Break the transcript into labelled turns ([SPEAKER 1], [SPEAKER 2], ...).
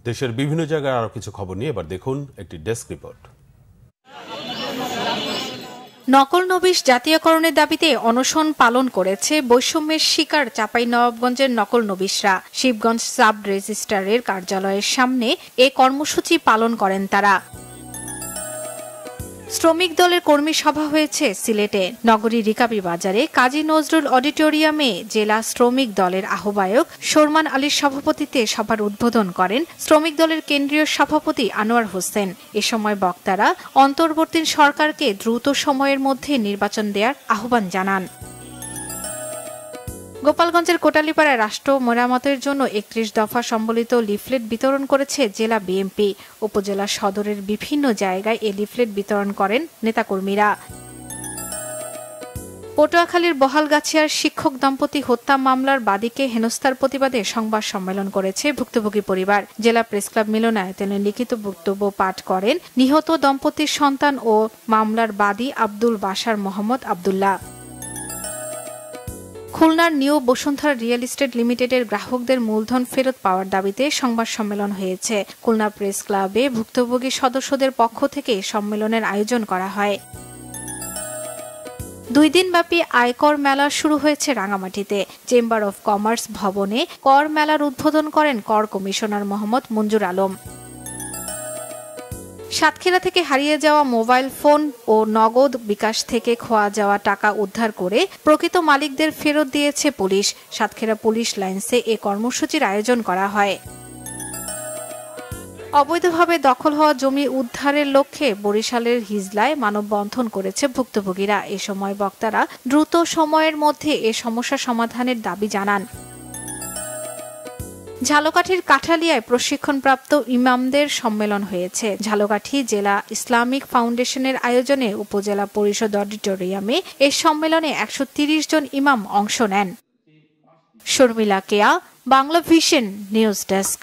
[SPEAKER 1] দেশের বিভিন্ন জায়গায় আরো কিছু খবর নিয়ে এবার দেখুন একটি ডেস্ক রিপোর্ট।
[SPEAKER 2] নকল নবিশ জাতীয়করণের দাবিতে অনশন পালন করেছে বৈষম্যের শিকার চাঁপাইনবাবগঞ্জের নকল নবিশরা। শিবগঞ্জ সাব রেজিস্ট্রারের কার্যালয়ের সামনে এ কর্মসূচি পালন করেন তারা। শ্রমিক দলের কর্মী সভা হয়েছে সিলেটে। নগরী রিকাবি বাজারে কাজী নজরুল অডিটোরিয়ামে জেলা শ্রমিক দলের আহ্বায়ক শোরমান আলীর সভাপতিত্বে সভার উদ্বোধন করেন শ্রমিক দলের কেন্দ্রীয় সভাপতি আনোয়ার হোসেন। এ সময় বক্তারা অন্তর্বর্তী সরকারকে দ্রুত সময়ের মধ্যে নির্বাচন দেওয়ার আহ্বান জানান। গোপালগঞ্জের কোটালীপাড়ায় রাষ্ট্র মেরামতের জন্য ৩১ দফা সম্বলিত লিফলেট বিতরণ করেছে জেলা বিএনপি। উপজেলা সদরের বিভিন্ন জায়গায় এ লিফলেট বিতরণ করেন নেতাকর্মীরা। পটুয়াখালীর বহালগাছিয়ার শিক্ষক দম্পতি হত্যা মামলার বাদীকে হেনস্থার প্রতিবাদে সংবাদ সম্মেলন করেছে ভুক্তভোগী পরিবার। জেলা প্রেসক্লাব মিলনায়তনে লিখিত বক্তব্য পাঠ করেন নিহত দম্পতির সন্তান ও মামলার বাদী আব্দুল বাশার মোহাম্মদ আব্দুল্লাহ। খুলনার নিউ বসুন্ধরা রিয়েল এস্টেট লিমিটেডের গ্রাহকদের মূলধন ফেরত পাওয়ার দাবিতে সংবাদ সম্মেলন হয়েছে। খুলনা প্রেস ক্লাবে ভুক্তভোগী সদস্যদের পক্ষ থেকে সম্মেলনের আয়োজন করা হয়। ২ দিনব্যাপী আয়কর মেলা শুরু হয়েছে রাঙামাটিতে। চেম্বার অব কমার্স ভবনে কর মেলার উদ্বোধন করেন কর কমিশনার মোহাম্মদ মঞ্জুর আলম। সাতক্ষীরা থেকে হারিয়ে যাওয়া মোবাইল ফোন ও নগদ বিকাশ থেকে খোয়া যাওয়া টাকা উদ্ধার করে প্রকৃত মালিকদের ফেরত দিয়েছে পুলিশ। সাতক্ষীরা পুলিশ লাইন্সে এ কর্মসূচির আয়োজন করা হয়। অবৈধভাবে দখল হওয়া জমি উদ্ধারের লক্ষ্যে বরিশালের হিজলায় মানববন্ধন করেছে ভুক্তভোগীরা। এ সময় বক্তারা দ্রুত সময়ের মধ্যে এ সমস্যা সমাধানের দাবি জানান। ঝালকাঠির কাঠালিয়ায় প্রশিক্ষণপ্রাপ্ত ইমামদের সম্মেলন হয়েছে। ঝালকাঠি জেলা ইসলামিক ফাউন্ডেশনের আয়োজনে উপজেলা পরিষদ অডিটোরিয়ামে এ সম্মেলনে ১৩০ জন ইমাম অংশ নেন। শর্মিলা কেয়া, বাংলা ভিশন নিউজ ডেস্ক।